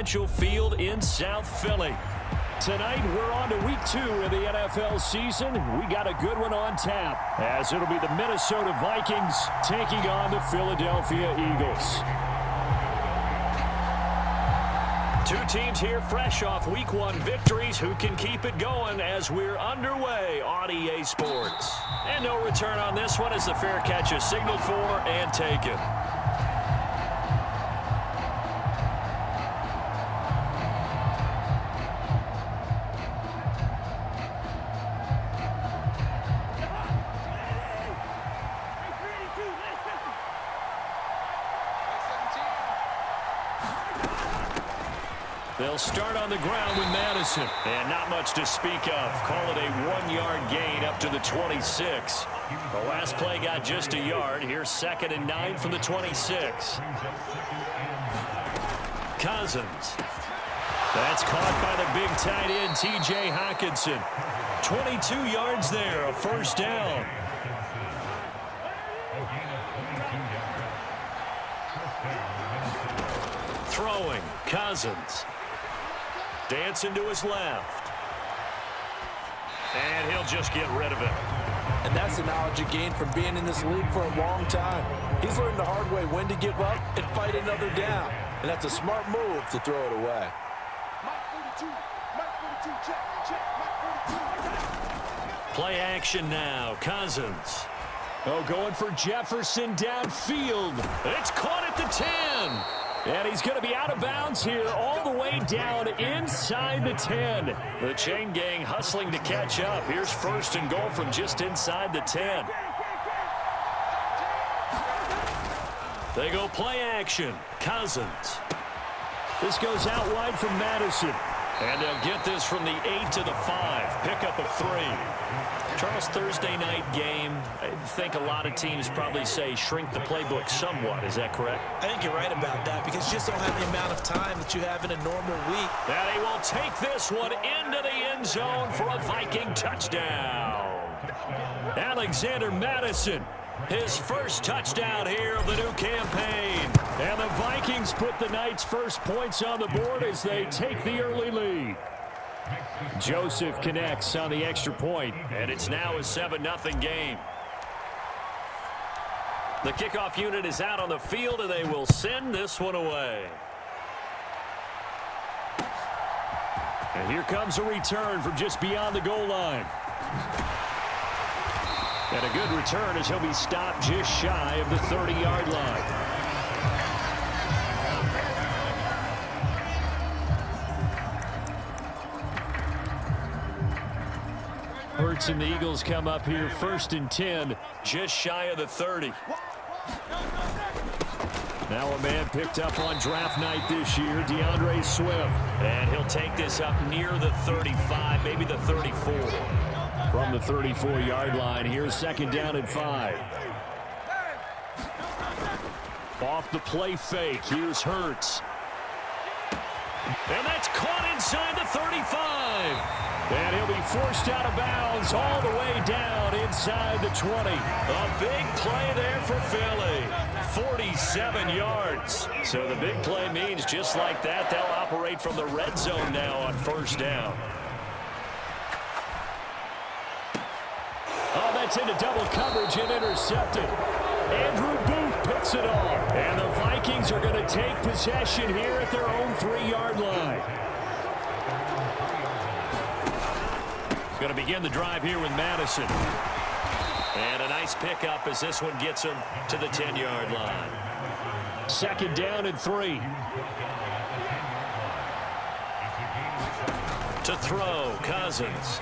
Financial Field in South Philly. Tonight, we're on to week 2 of the NFL season. We got a good one on tap, as it'll be the Minnesota Vikings taking on the Philadelphia Eagles. Two teams here fresh off Week 1 victories. Who can keep it going as we're underway on EA Sports? And no return on this one as the fair catch is signaled for and taken. They'll start on the ground with Madison. And not much to speak of. Call it a 1-yard gain up to the 26. The last play got just a yard. Here's 2nd and 9 from the 26. Cousins. That's caught by the big tight end, T.J. Hockenson. 22 yards there, a first down. Throwing, Cousins. Dancing to his left. And he'll just get rid of it. And that's the knowledge he gained from being in this league for a long time. He's learned the hard way when to give up and fight another down. And that's a smart move to throw it away. Play action now. Cousins. Oh, going for Jefferson downfield. It's caught at the 10. And he's going to be out of bounds here all the way down inside the 10. The chain gang hustling to catch up. Here's 1st and goal from just inside the 10. They go play action. Cousins. This goes out wide from Madison. And they'll get this from the 8 to the 5. Pickup of 3. Charles, Thursday night game, I think a lot of teams probably say shrink the playbook somewhat. Is that correct? I think you're right about that because you just don't have the amount of time that you have in a normal week. And he will take this one into the end zone for a Viking touchdown. Alexander Madison, his first touchdown here of the new campaign. And the Vikings put the Knights' first points on the board as they take the early lead. Joseph connects on the extra point, and it's now a 7-0 game. The kickoff unit is out on the field, and they will send this one away. And here comes a return from just beyond the goal line. And a good return as he'll be stopped just shy of the 30-yard line. Hurts and the Eagles come up here 1st and 10, just shy of the 30. Now a man picked up on draft night this year, DeAndre Swift. And he'll take this up near the 35, maybe the 34. From the 34-yard line, here's 2nd down and 5. Off the play fake, here's Hurts. And that's caught inside the 35. And he'll be forced out of bounds all the way down inside the 20. A big play there for Philly. 47 yards. So the big play means just like that, they'll operate from the red zone now on 1st down. Oh, that's into double coverage and intercepted. Andrew Booth picks it off. And the Vikings are going to take possession here at their own 3-yard line. Going to begin the drive here with Madison. And a nice pickup as this one gets him to the 10-yard line. 2nd down and 3. To throw, Cousins.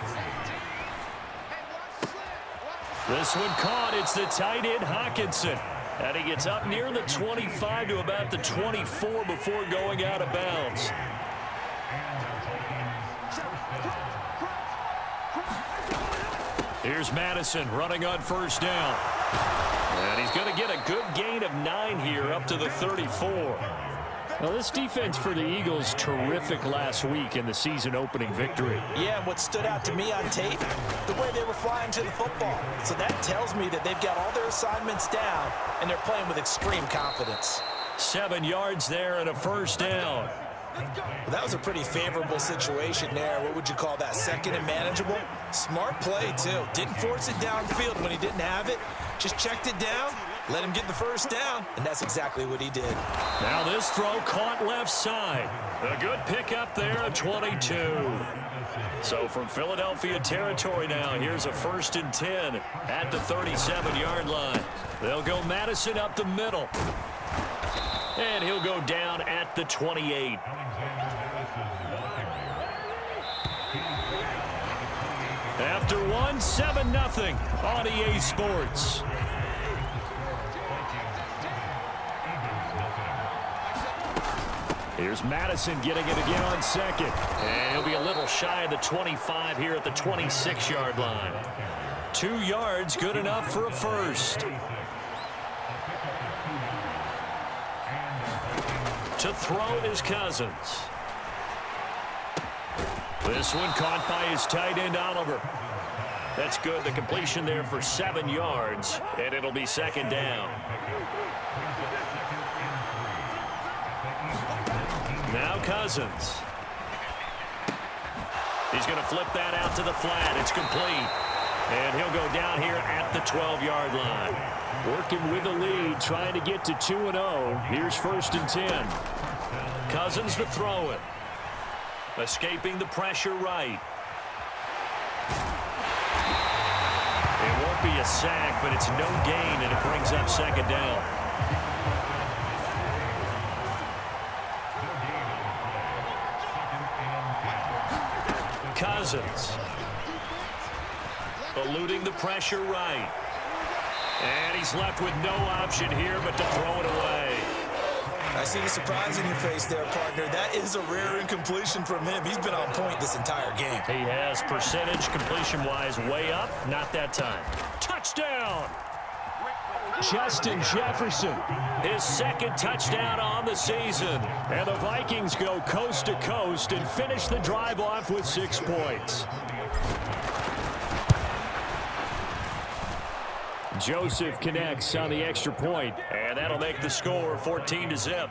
This one caught. It's the tight end, Hockenson. And he gets up near the 25 to about the 24 before going out of bounds. Here's Madison running on 1st down. And he's going to get a good gain of 9 here up to the 34. Well, this defense for the Eagles, terrific last week in the season-opening victory. Yeah, and what stood out to me on tape, the way they were flying to the football. So that tells me that they've got all their assignments down, and they're playing with extreme confidence. 7 yards there and a 1st down. Well, that was a pretty favorable situation there. What would you call that? Second and manageable? Smart play, too. Didn't force it downfield when he didn't have it. Just checked it down, let him get the first down, and that's exactly what he did. Now this throw caught left side. A good pickup there at 22. So from Philadelphia territory now, here's a 1st and 10 at the 37-yard line. They'll go Madison up the middle. And he'll go down at the 28. After one, 7-0 on EA Sports. Here's Madison getting it again on second. And he'll be a little shy of the 25 here at the 26-yard line. 2 yards, good enough for a first. To throw is Cousins. This one caught by his tight end, Oliver. That's good. The completion there for 7 yards, and it'll be 2nd down. Now Cousins. He's going to flip that out to the flat. It's complete. And he'll go down here at the 12-yard line. Working with the lead, trying to get to 2-0. Here's 1st and 10. Cousins to throw it. Escaping the pressure right. It won't be a sack, but it's no gain, and it brings up 2nd down. Cousins. Eluding the pressure right. And he's left with no option here but to throw it away. I see the surprise in your face there, partner. That is a rare incompletion from him. He's been on point this entire game. He has percentage completion-wise way up. Not that time. Touchdown! Justin Jefferson, his 2nd touchdown on the season. And the Vikings go coast to coast and finish the drive off with 6 points. Joseph connects on the extra point, and that'll make the score 14-0.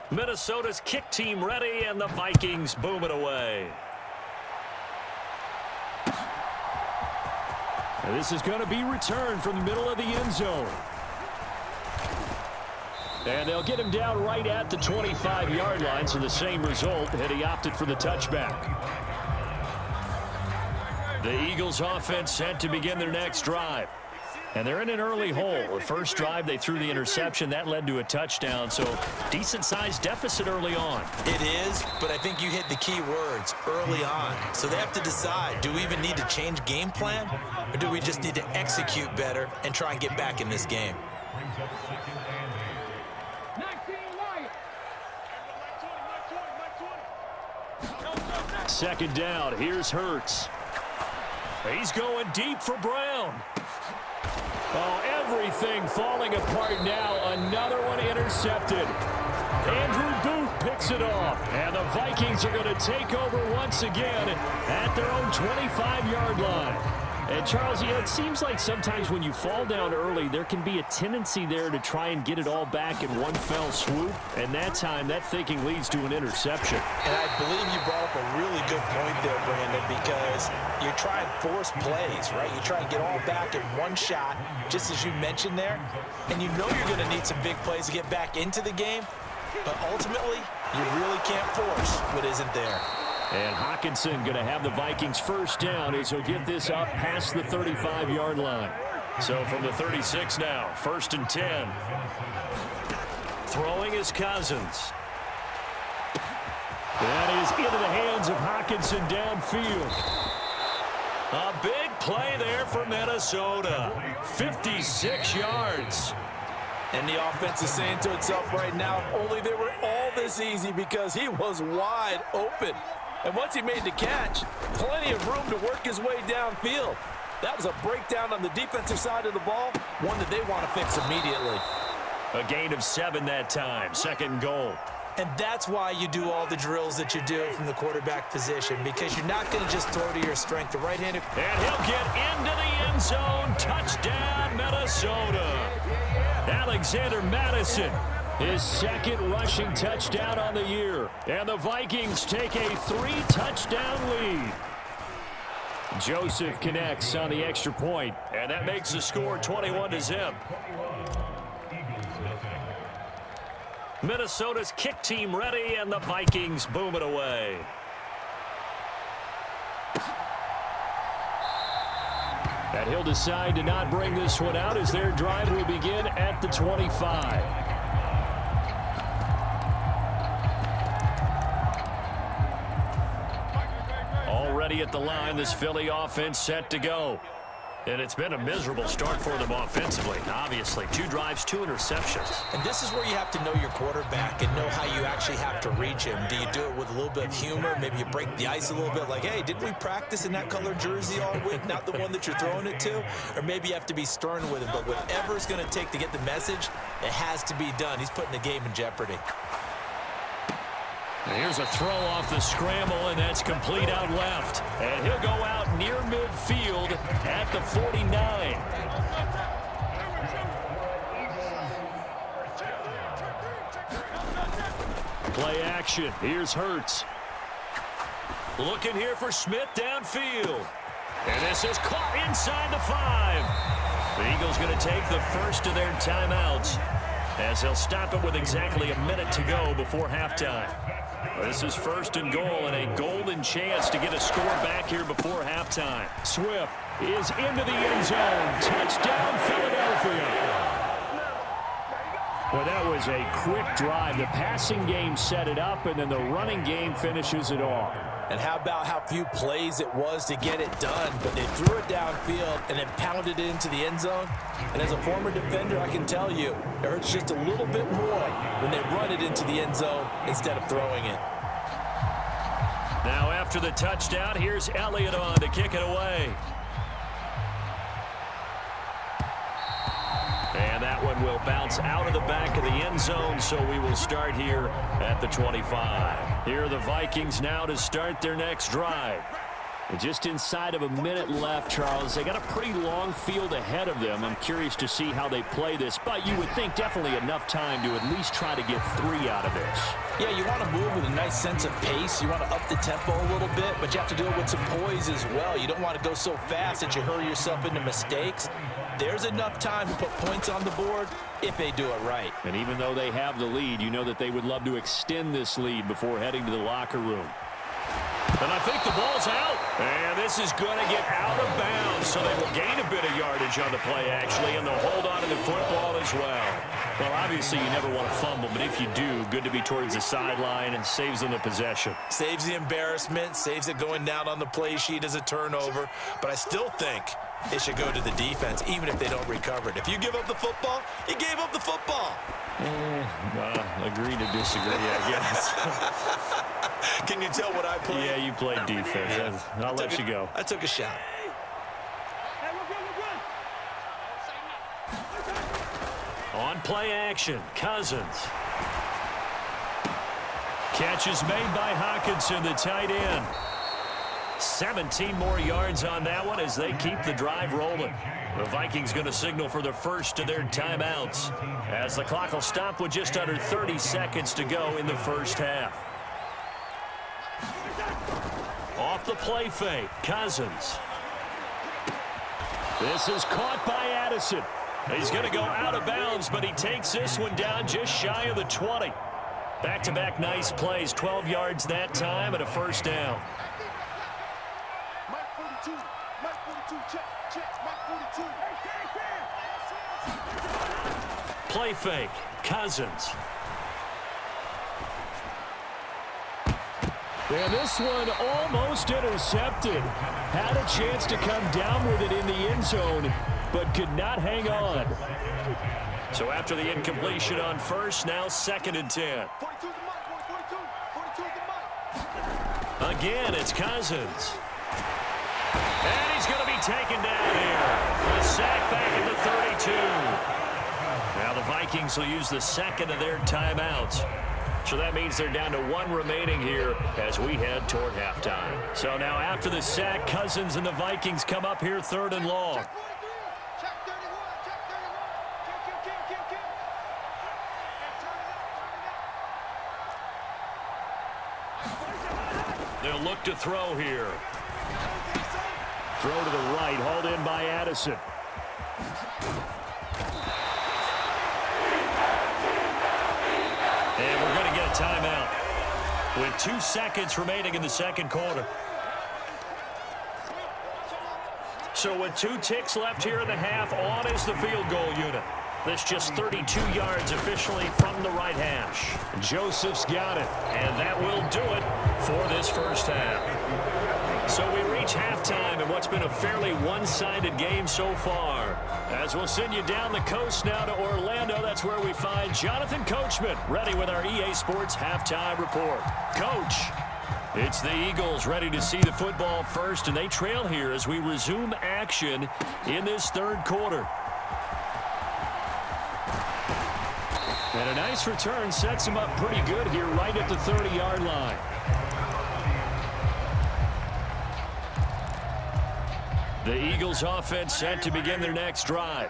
Minnesota's kick team ready, and the Vikings boom it away. And this is going to be returned from the middle of the end zone. And they'll get him down right at the 25-yard line, so the same result, and he opted for the touchback. The Eagles offense set to begin their next drive. And they're in an early hole. The first drive, they threw the interception. That led to a touchdown, so decent-sized deficit early on. It is, but I think you hit the key words, early on. So they have to decide, do we even need to change game plan, or do we just need to execute better and try and get back in this game? Second down, here's Hurts. He's going deep for Brown. Oh, everything falling apart now. Another one intercepted. Andrew Booth picks it off. And the Vikings are going to take over once again at their own 25-yard line. And, Charles, you know, it seems like sometimes when you fall down early, there can be a tendency there to try and get it all back in one fell swoop. And that time, that thinking leads to an interception. And I believe you brought up a really good point there, Brandon, because you try and force plays, right? You try and get all back in one shot, just as you mentioned there. And you know you're going to need some big plays to get back into the game. But ultimately, you really can't force what isn't there. And Hockenson going to have the Vikings first down as he'll get this up past the 35-yard line. So from the 36 now, 1st and 10. Throwing is Cousins. That is into the hands of Hockenson downfield. A big play there for Minnesota. 56 yards. And the offense is saying to itself right now, only they were all this easy because he was wide open. And once he made the catch, plenty of room to work his way downfield. That was a breakdown on the defensive side of the ball, one that they want to fix immediately. A gain of 7 that time, 2nd goal. And that's why you do all the drills that you do from the quarterback position, because you're not going to just throw to your strength. The right-handed. And he'll get into the end zone. Touchdown, Minnesota. Alexander Madison His second rushing touchdown on the year. And the Vikings take a 3-touchdown lead. Joseph connects on the extra point, and that makes the score 21-0. Minnesota's kick team ready, and the Vikings boom it away. And he'll decide to not bring this one out as their drive will begin at the 25. Already at the line, this Philly offense set to go. And it's been a miserable start for them offensively. Obviously, 2 drives, 2 interceptions. And this is where you have to know your quarterback and know how you actually have to reach him. Do you do it with a little bit of humor? Maybe you break the ice a little bit like, hey, didn't we practice in that color jersey all week, not the one that you're throwing it to? Or maybe you have to be stern with him. But whatever it's going to take to get the message, it has to be done. He's putting the game in jeopardy. Here's a throw off the scramble, and that's complete out left. And he'll go out near midfield at the 49. Play action. Here's Hurts. Looking here for Smith downfield. And this is caught inside the 5. The Eagles going to take the first of their timeouts, as they'll stop it with exactly a minute to go before halftime. This is 1st and goal, and a golden chance to get a score back here before halftime. Swift is into the end zone. Touchdown, Philadelphia. Well, that was a quick drive. The passing game set it up, and then the running game finishes it off. And how about how few plays it was to get it done, but they threw it downfield and then pounded it into the end zone. And as a former defender, I can tell you, it hurts just a little bit more when they run it into the end zone instead of throwing it. Now after the touchdown, here's Elliott on to kick it away. And that one will bounce out of the back of the end zone, so we will start here at the 25. Here are the Vikings now to start their next drive. Just inside of a minute left, Charles. They got a pretty long field ahead of them. I'm curious to see how they play this, but you would think definitely enough time to at least try to get 3 out of this. Yeah, you want to move with a nice sense of pace. You want to up the tempo a little bit, but you have to do it with some poise as well. You don't want to go so fast that you hurry yourself into mistakes. There's enough time to put points on the board if they do it right. And even though they have the lead, you know that they would love to extend this lead before heading to the locker room. And I think the ball's out. And this is going to get out of bounds, so they will gain a bit of yardage on the play, actually, and they'll hold on to the football as well. Well, obviously, you never want to fumble, but if you do, good to be towards the sideline and saves them the possession. Saves the embarrassment, saves it going down on the play sheet as a turnover. But I still think it should go to the defense, even if they don't recover it. If you give up the football, you gave up the football. Agree to disagree, I guess. Can you tell what I played? Yeah, you played defense. Yeah. I'll let you go. I took a shot. On play action, Cousins. Catch is made by Hockenson, the tight end. 17 more yards on that one as they keep the drive rolling. The Vikings going to signal for the first of their timeouts, as the clock will stop with just under 30 seconds to go in the first half. Off the play fake, Cousins. This is caught by Addison. He's going to go out of bounds, but he takes this one down just shy of the 20. Back-to-back nice plays, 12 yards that time and a first down. Play fake, Cousins. And this one almost intercepted. Had a chance to come down with it in the end zone, but could not hang on. So after the incompletion on first, now 2nd and 10. Again, it's Cousins. And he's going to be taken down here. A sack back in the 32. Now the Vikings will use the second of their timeouts. So that means they're down to 1 remaining here as we head toward halftime. So now after the sack, Cousins and the Vikings come up here 3rd and long. They'll look to throw here. Throw to the right, hauled in by Addison. And we're going to get a timeout with 2 seconds remaining in the second quarter. So with 2 ticks left here in the half, on is the field goal unit. That's just 32 yards officially from the right hash. Joseph's got it, and that will do it for this first half. So we reach halftime in what's been a fairly one-sided game so far. As we'll send you down the coast now to Orlando, that's where we find Jonathan Coachman ready with our EA Sports halftime report. Coach, it's the Eagles ready to see the football first, and they trail here as we resume action in this third quarter. And a nice return sets him up pretty good here right at the 30-yard line. The Eagles offense set to begin their next drive.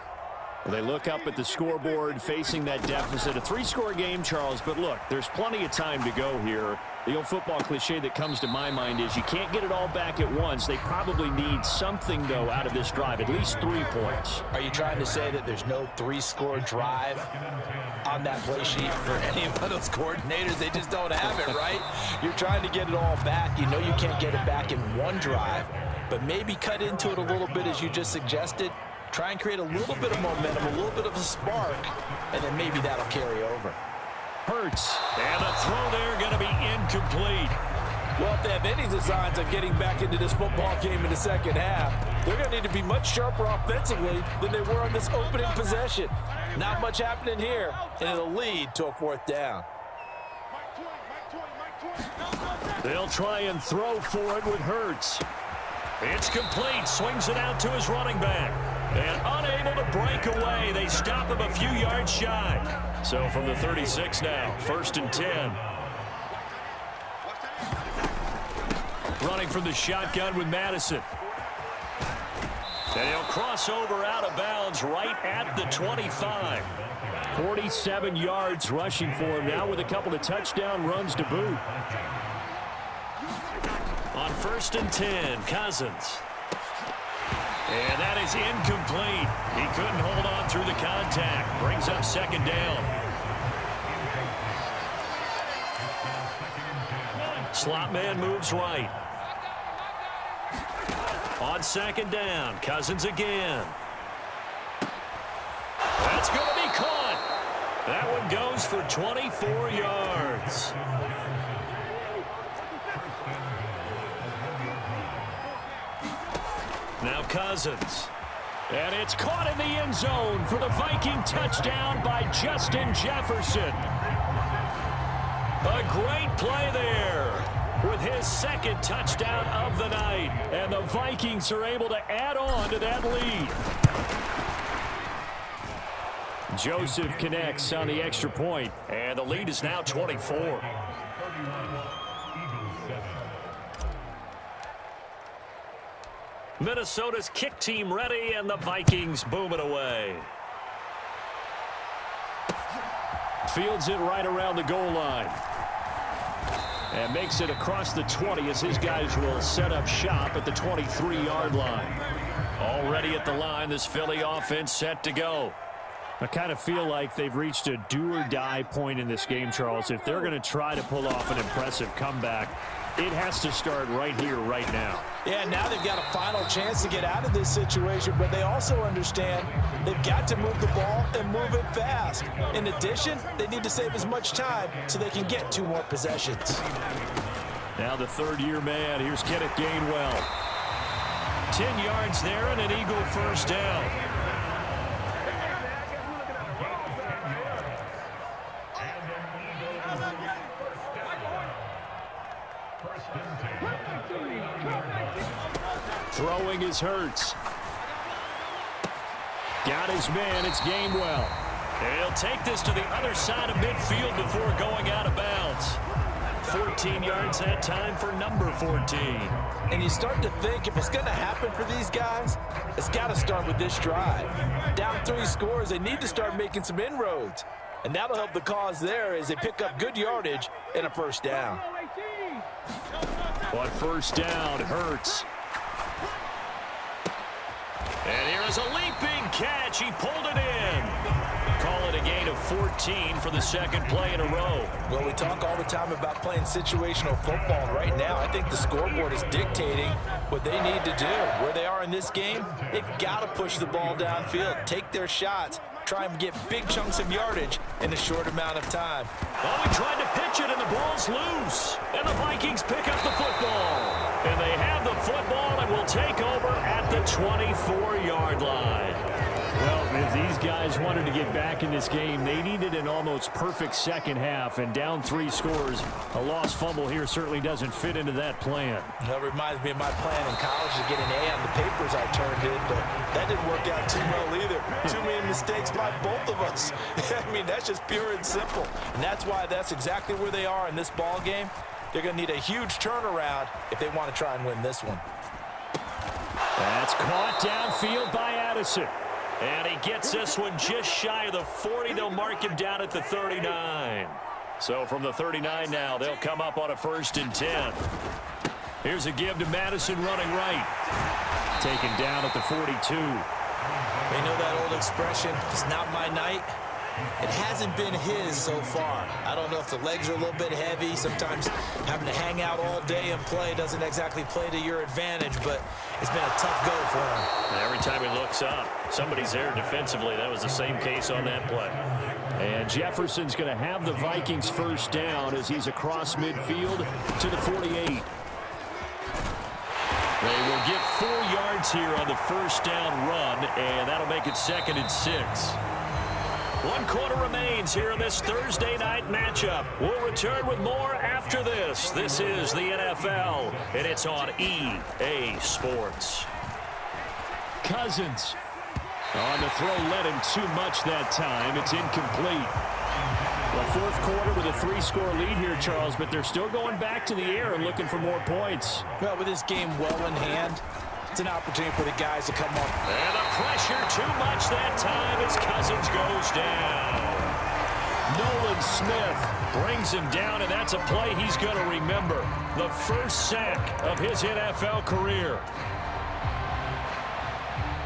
They look up at the scoreboard facing that deficit. A 3-score game, Charles, but look, there's plenty of time to go here. The old football cliche that comes to my mind is you can't get it all back at once. They probably need something, though, out of this drive, at least 3 points. Are you trying to say that there's no 3-score drive on that play sheet for any of those coordinators? They just don't have it, right? You're trying to get it all back. You know you can't get it back in one drive, but maybe cut into it a little bit as you just suggested. Try and create a little bit of momentum, a little bit of a spark, and then maybe that'll carry over. Hurts, and the throw there going to be incomplete. Well, if they have any designs of getting back into this football game in the second half, they're going to need to be much sharper offensively than they were on this opening possession. Not much happening here, and it'll lead to a 4th down. They'll try and throw for it with Hurts. It's complete, swings it out to his running back. And unable to break away, they stop him a few yards shy. So from the 36 now, 1st and 10. Running from the shotgun with Madison. And he'll cross over out of bounds right at the 25. 47 yards rushing for him now with a couple of touchdown runs to boot. On 1st and 10, Cousins. And that is incomplete. He couldn't hold on through the contact. Brings up 2nd down. Slot man moves right. On 2nd down, Cousins again. That's going to be caught. That one goes for 24 yards. Now Cousins. And it's caught in the end zone for the Viking touchdown by Justin Jefferson. A great play there with his 2nd touchdown of the night. And the Vikings are able to add on to that lead. Joseph connects on the extra point, and the lead is now 24. Minnesota's kick team ready, and the Vikings boom it away. Fields it right around the goal line. And makes it across the 20 as his guys will set up shop at the 23-yard line. Already at the line, this Philly offense set to go. I kind of feel like they've reached a do-or-die point in this game, Charles. If they're going to try to pull off an impressive comeback, it has to start right here, right now. Yeah, now they've got a final chance to get out of this situation, but they also understand they've got to move the ball and move it fast. In addition, they need to save as much time so they can get 2 more possessions. Now the 3rd-year man. Here's Kenneth Gainwell. 10 yards there and an Eagle 1st down. Throwing is Hurts. Got his man. It's Gainwell. He'll take this to the other side of midfield before going out of bounds. 14 yards that time for number 14. And you start to think if it's going to happen for these guys, it's got to start with this drive. Down 3 scores, they need to start making some inroads. And that'll help the cause there as they pick up good yardage and a 1st down. On first down, Hurts. And here is a leaping catch. He pulled it in. Call it a gain of 14 for the second play in a row. Well, we talk all the time about playing situational football. Right now, I think the scoreboard is dictating what they need to do. Where they are in this game, they've got to push the ball downfield, take their shots, try and get big chunks of yardage in a short amount of time. Oh, he tried to pitch it, and the ball's loose. And the Vikings pick up the football. And they have the football and will take over at the 24-yard line. Well, if these guys wanted to get back in this game, they needed an almost perfect second half, and down 3 scores. A lost fumble here certainly doesn't fit into that plan. That reminds me of my plan in college to get an A on the papers I turned in, but that didn't work out too well either. Too many mistakes by both of us. I mean, that's just pure and simple. And that's why that's exactly where they are in this ball game. They're going to need a huge turnaround if they want to try and win this one. That's caught downfield by Addison. And he gets this one just shy of the 40. They'll mark him down at the 39. So from the 39 now, they'll come up on a 1st and 10. Here's a give to Madison running right. Taken down at the 42. You know that old expression, it's not my night? It hasn't been his so far. I don't know if the legs are a little bit heavy. Sometimes having to hang out all day and play doesn't exactly play to your advantage, but it's been a tough go for him. Every time he looks up, somebody's there defensively. That was the same case on that play. And Jefferson's going to have the Vikings first down as he's across midfield to the 48. They will get 4 yards here on the first down run, and that'll make it 2nd and 6. 1 quarter remains here in this Thursday night matchup. We'll return with more after this. This is the NFL, and it's on EA Sports. Cousins on the throw, led him too much that time. It's incomplete. Well, 4th quarter with a 3-score lead here, Charles, but they're still going back to the air and looking for more points. Well, with this game well in hand, it's an opportunity for the guys to come up. And the pressure too much that time as Cousins goes down. Nolan Smith brings him down, and that's a play he's going to remember. The first sack of his NFL career.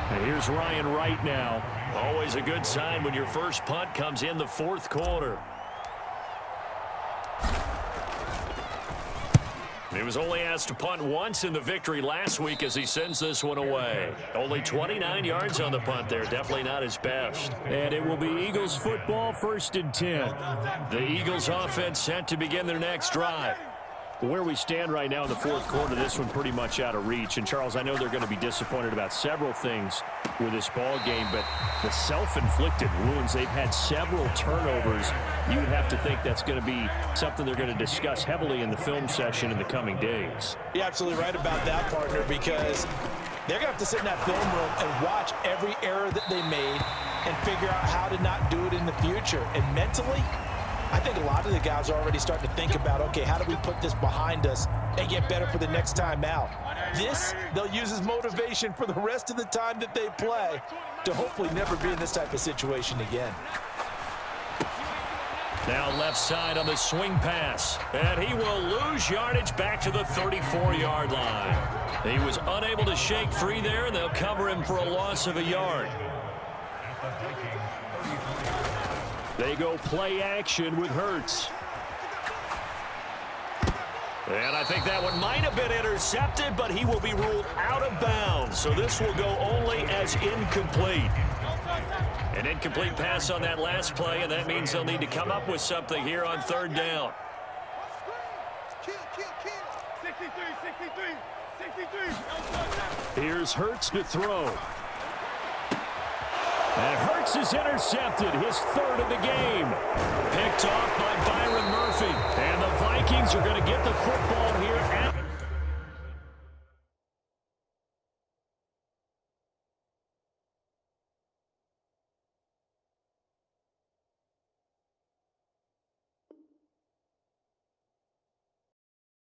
And here's Ryan Wright now. Always a good sign when your first punt comes in the 4th quarter. He was only asked to punt once in the victory last week as he sends this one away. Only 29 yards on the punt there. Definitely not his best. And it will be Eagles football, 1st and 10. The Eagles offense set to begin their next drive. Where we stand right now in the 4th quarter, this one pretty much out of reach. And, Charles, I know they're going to be disappointed about several things with this ball game, but the self-inflicted wounds, they've had several turnovers. You would have to think that's going to be something they're going to discuss heavily in the film session in the coming days. You're absolutely right about that, partner, because they're going to have to sit in that film room and watch every error that they made and figure out how to not do it in the future. And mentally, I think a lot of the guys are already starting to think about, okay, how do we put this behind us and get better for the next time out? This, they'll use as motivation for the rest of the time that they play to hopefully never be in this type of situation again. Now left side on the swing pass, and he will lose yardage back to the 34-yard line. He was unable to shake free there, and they'll cover him for a loss of a yard. They go play action with Hurts. And I think that one might have been intercepted, but he will be ruled out of bounds. So this will go only as incomplete. An incomplete pass on that last play, and that means they'll need to come up with something here on 3rd down. Here's Hurts to throw. And Hurts is intercepted, his 3rd of the game. Picked off by Byron Murphy. And the Vikings are going to get the football here at